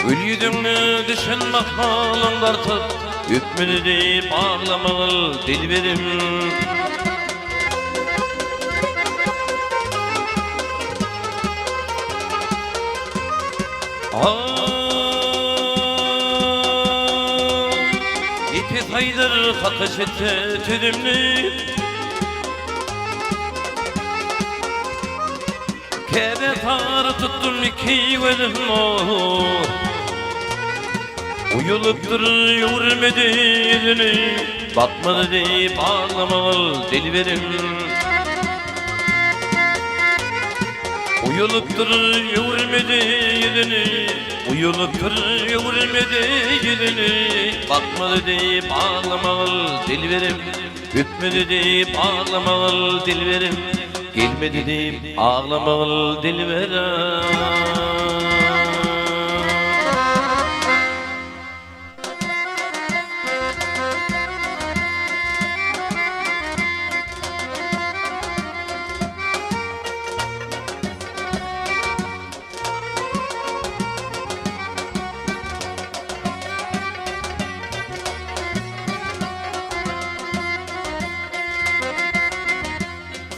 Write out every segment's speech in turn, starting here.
Ölüydüğünü düşün bakmalın dartıp, hükmünü deyip ağlamalı dilberim. İpi saydır ateş etse tüdümlü, Kebe tarı tuttum iki gözüm olur. Uyulup duruyormedi yüzünü, bakmadı deyip ağlamalı dilberim. Uyulup duruyormedi yüzünü, uyulup duruyormedi yüzünü, bakmadı deyip ağlamalı dilberim. Hükmedi deyip ağlamalı dilberim, gelmedi deyip ağlamalı dilberim.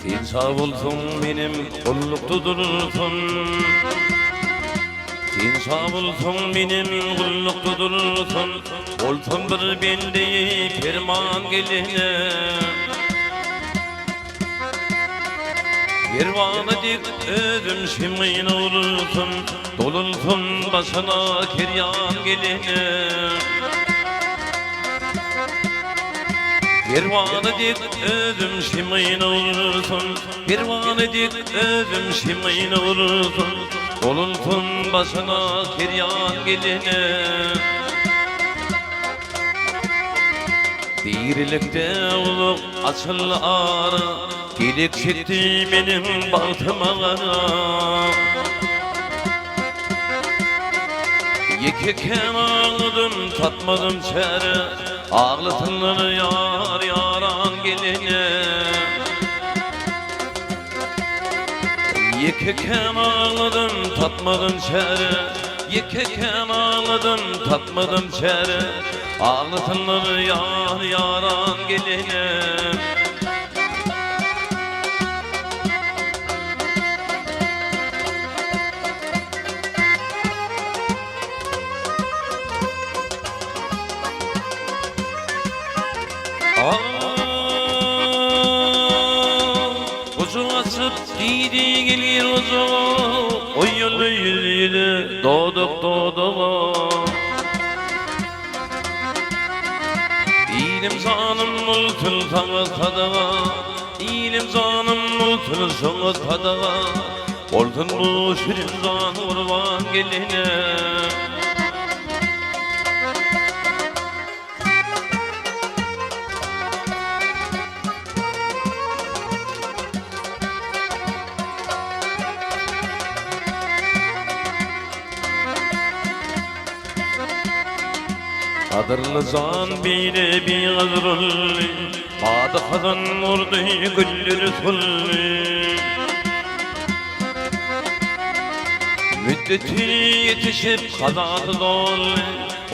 Sen sağ olsun benim kullukta durursun, sen sağ olsun benim kullukta durursun. Olsun bir bende ferman geline, kervanı dik özüm şimin olursun. Dolulsun başına keryan geline, kervanı dik özüm şimin olursun. Kervanı dik özüm şimin olursun. Dolulsun başına keryan geline, dirilikte ulup açıl ağrı, gelik çekti benim baltıma. Yekeken ağladım tatmadım çare, ağlatınları yar yaran geline. Yekeken ağladım tatmadım çare, yekeken ağladım tatmadım çare, ağlatınları yar yaran geline. Ucu asıp giydi gelir ucu, o yolu yüzüyle doğduk doğduk. İlim zanım multul sana tadağa, İlim zanım multul sana tadağa. Olsun bu şirin zan kurban geline. Kadırlı zan bile bir azrulli, Badı kazan vurdu güllü sulli. Müddeti yetişip kazadı dolli,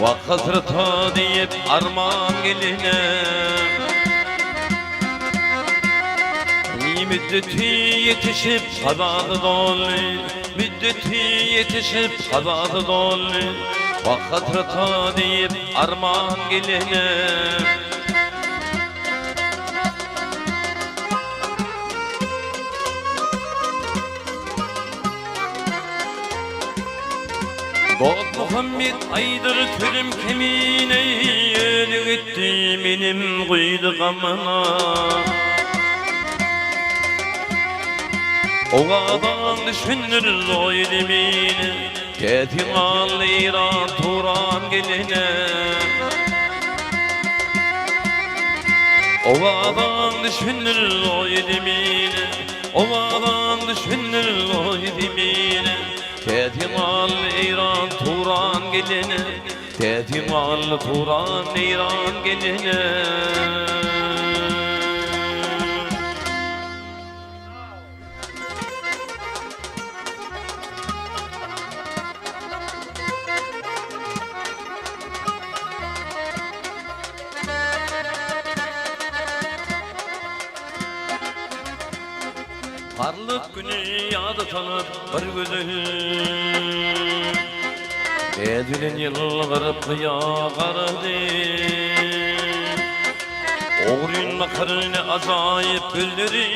Vak hasrata deyip armağan geline. Müddeti yetişip kazadı dolli, Müddeti yetişip kazadı dolli, Vak hasrata deyip armağan geline. Dost Muhammed aydır türüm kemine, Ölü gitti benim kuydu gamına. O adam düşünür o ilimini, Ketin al İran Turan geline. O adam düşünür o ilimini, O adam düşünür o ilimini, Ketin al İran Turan geline, Ketin al Turan İran geline. günü yadı tanıp bir güzel Edilin yılgırıp yağardı Oğrun makarını acayip gülleri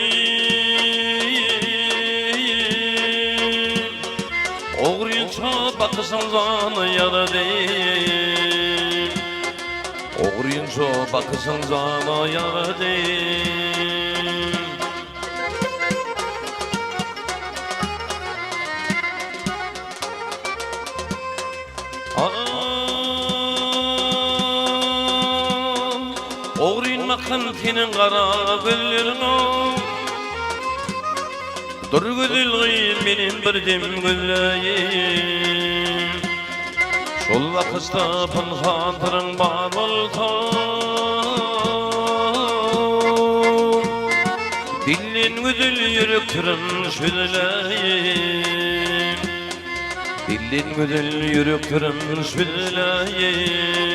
Oğrun çok bakısan zanı yaradı Oğrun çok bakısan zanı yaradı Oğrun makın senin kara güllerini Dur güzel gıyır benim bir dem gülleyim Şol vakısta pınhatırın bar olsa Dillin güzel yürüktürün şüdüleyim Dillin güzel yürüktürün şüdüleyim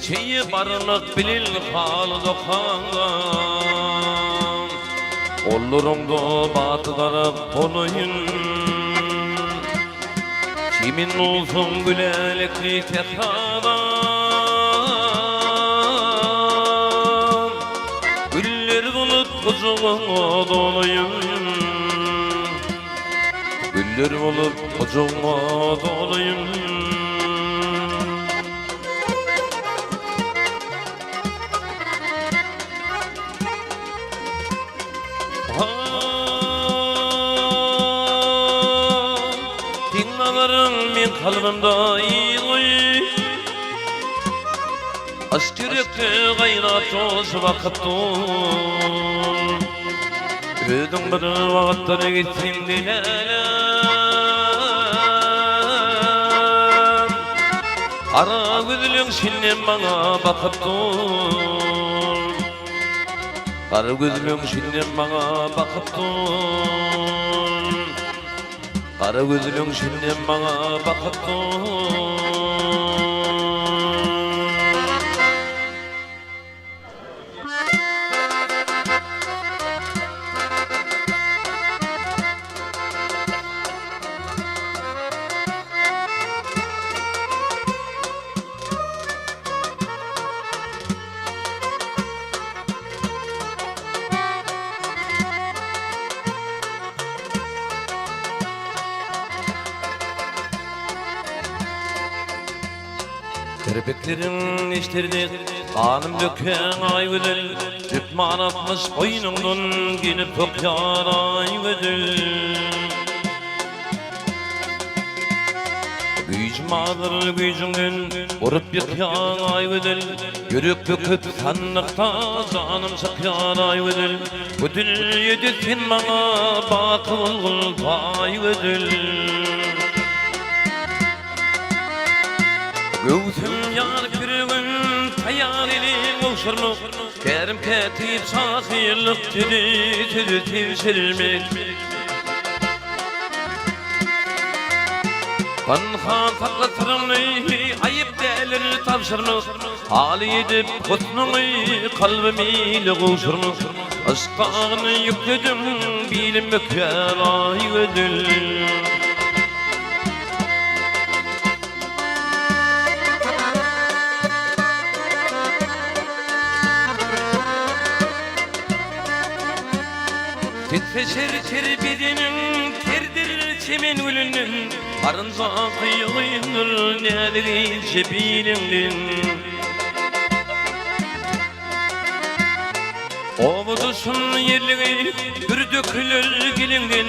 Çiğ barınık bilil halı dokangan Olurumda batıdarıp olayın Kimin olsun gülelikli tekadan Güller bulup kucuğuna dolayın Güller bulup kucuğuna dolayın Dinlerim min kalbimda iyi Aşk yürekte gayrat toz vakıttun Ödüm bir vakıtları gitsin dilerim Ara gözlüğün şinnem bana bakıttun Ara gözlüğün şinnem bana bakıttun Kara gözlüğün şinnem bana bakıttun Kirpiklerin iştirdi, kanım döken ay güzel Cüpman atmış boynundan gelip tokyan ay güzel Gücüm ağır gücünden vurup yıkyan ay güzel Yürük büküp sanlıkta canım sıkyan ay güzel Bütün yedirsin bana bakıl ay güzel Göğsüm yar kürgün tayar elin olşurluk Kerim ketip sahirlik tüdü tevşirmek Kanhan saklatırım ayıp delir tavşırmış Hali edip husnunu kalbimiyle koşurmuş Aşkağını yükledim bilim büker ay ödül Titreşir terbidinin terdir çemen gülünün Arınza kıyılır nedir cebilinin Ovuduşun yerliği bir dökülür gelinden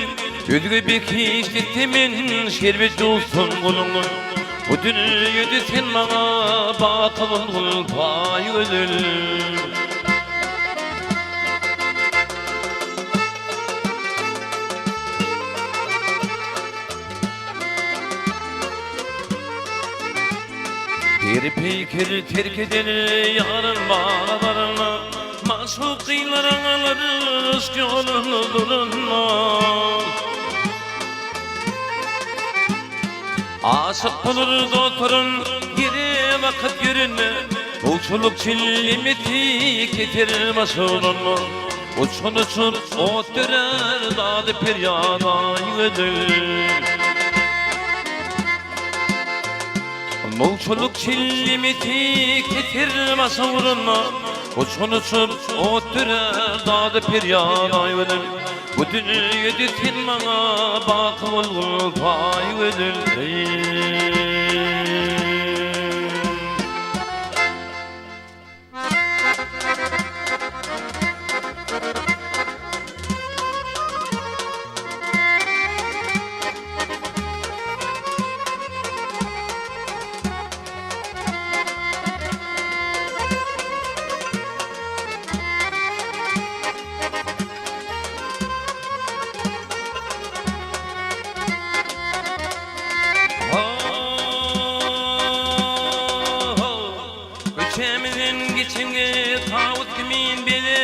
Düzgü bir kişlik temin şerbet olsun kulunun Bu dünyada sen bana bakılın pay ödül Terpikir terk edeni yarın bağlarına Maşukîlerin alır aşk yolunu durunma Aşık bulur doturun yeri vakit yürünme Uçuluk çillimeti getirmez olunma Uçun uçun ot döner dadı piryana yıdır Uçuluk çillimeti getirmez olunma Uçun uçun ot döner dadı piryana yıdır Bu dünyada sen bana bakım olgun pay verir Öçemizin geçimge tavut kimin benim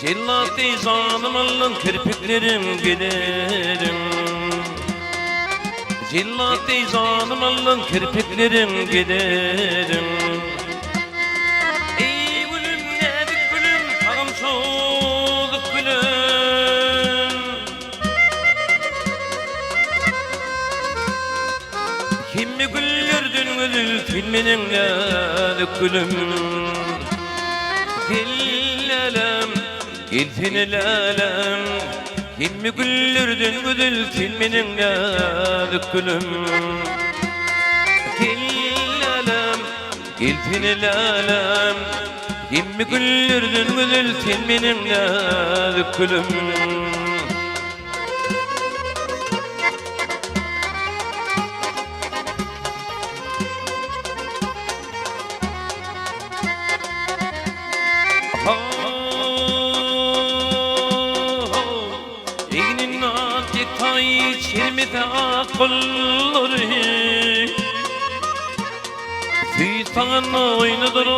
Cellat-ı zanımın kirpiklerim giderim Cellat-ı zanımın kirpiklerim giderim Ey gülüm nedik gülüm tağım soğuduk gülüm Kimmi güllürdün gülül filminin nedik gülüm Gillelem gilfinelelem Kimmi güllürdün gülül filminin nedik gülüm Gillelem gilfinelelem Kimmi güllürdün gülül filminin nedik gülüm Egnin atik tay çirmite akılları Füytan oynadır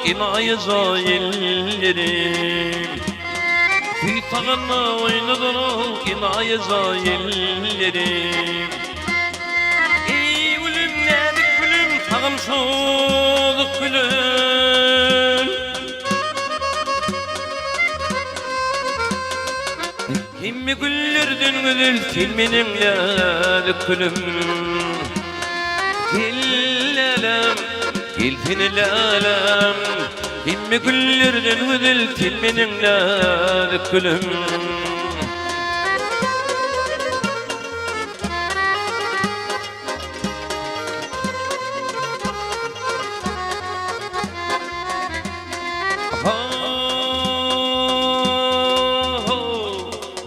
inayı zayillerim Füytan oynadır inayı zayillerim Ey gülüm nedik gülüm tağım soğuduk gülüm Kimmi güllürdün gülül filminin nedik gülüm Gillelem gilfinelelem Kimmi güllürdün gülül filminin nedik gülüm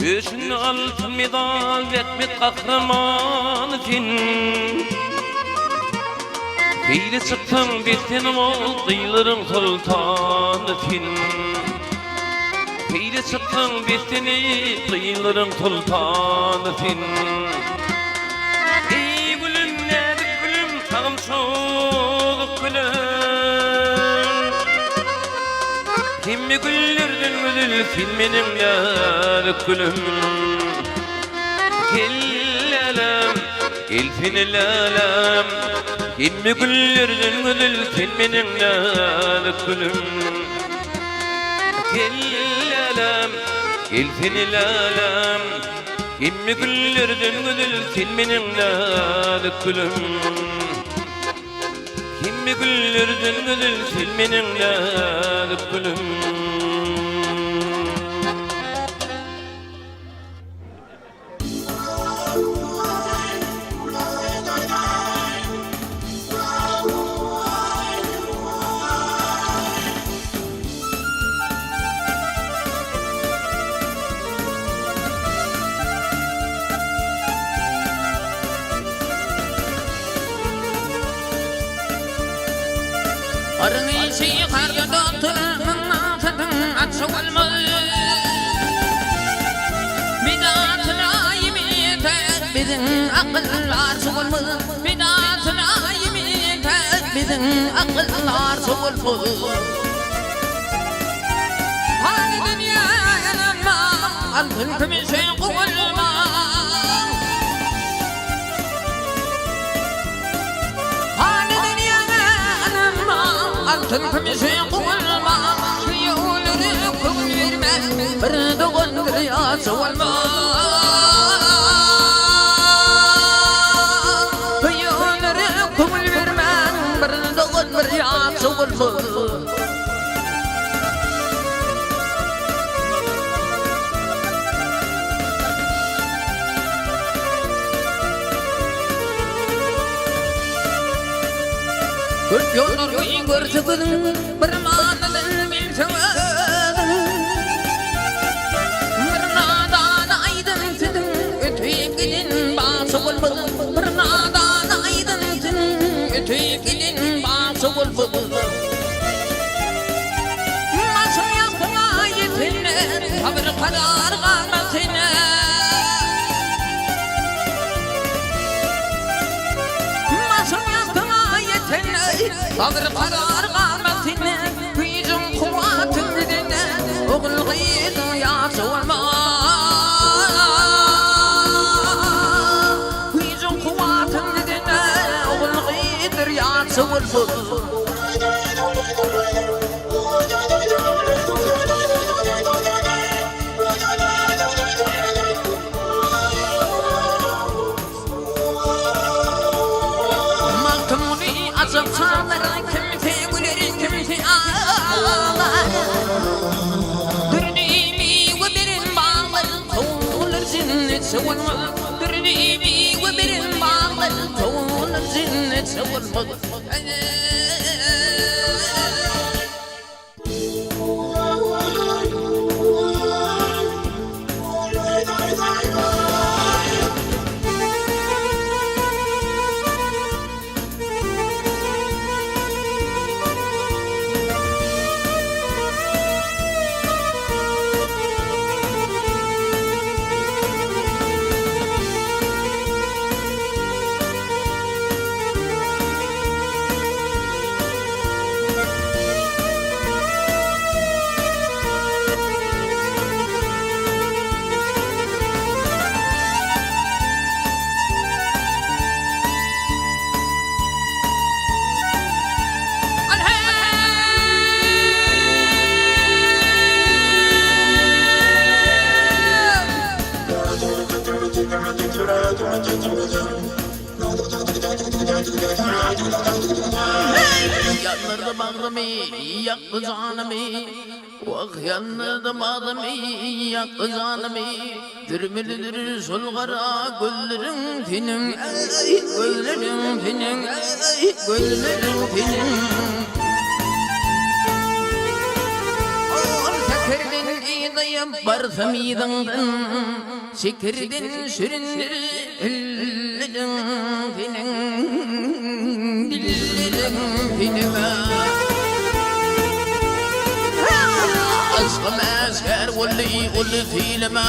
Göğsün altın medal vekmet kahramanı fin Fili çıktın bildinim ol kıyıların sultanı fin Fili çıktın bildiğini kıyıların sultanı fin Ey gülüm nedik gülüm tağım soğuduk gülüm Kimmi güllürdün gülül filminin nedik gülüm Gillelem gilfinelelem Kimmi güllürdün gülül filminin nedik gülüm Gillelem gilfinelelem Kimmi güllürdün gülül filminin nedik gülüm Kimmi güllürdün gülül filminin nedik gülüm Arın işi karga döntürün atın atsı olmaz Bidatına yemin tek bizim akıllar olmaz Bidatına yemin tek bizim akıllar olmaz Hani dünya yanılma altın kümüşe koyulmaz Tılkımışı kılma Yolunu kıl verme Bir doğundur yası olma Yolunu kıl verme Bir doğundur yası olma Kurt yoldur görsüpün bir manadın bilsöğün Bir nadan aydın sidin ötüyekinin bası olmadı Bir nadan aydın sidin ötüyekinin bası olmadı Masum yapma yetinle sabır karar kalmasine Masum yapma yetinle sabır karar kalmasine Gücüm kuvvetim dinle oğul gıydı yası olma Gücüm kuvvetim dinle oğul gıydır yası olma Azap sağlar kimse güler kimse ağlar Dırdimi ve birin bağlar Toğulur zinnet savunma Dırdimi ve birin bağlar Toğulur zinnet savunma Yanırdı bağrımı, yaktı canımı Vah yanırdı bağrımı, yaktı canımı Dürmülüdür solgara güllerin tinin Güllerin tinin, güllerin tinin Sekirdin idayım barsam idandın Sekirdin sürünür ellerin tinin Dillerin tinime Aşkım esker ulli filme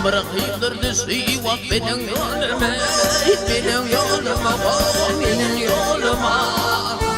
Bırakıydır düştü vak benim yoluma Benim yoluma, benim yoluma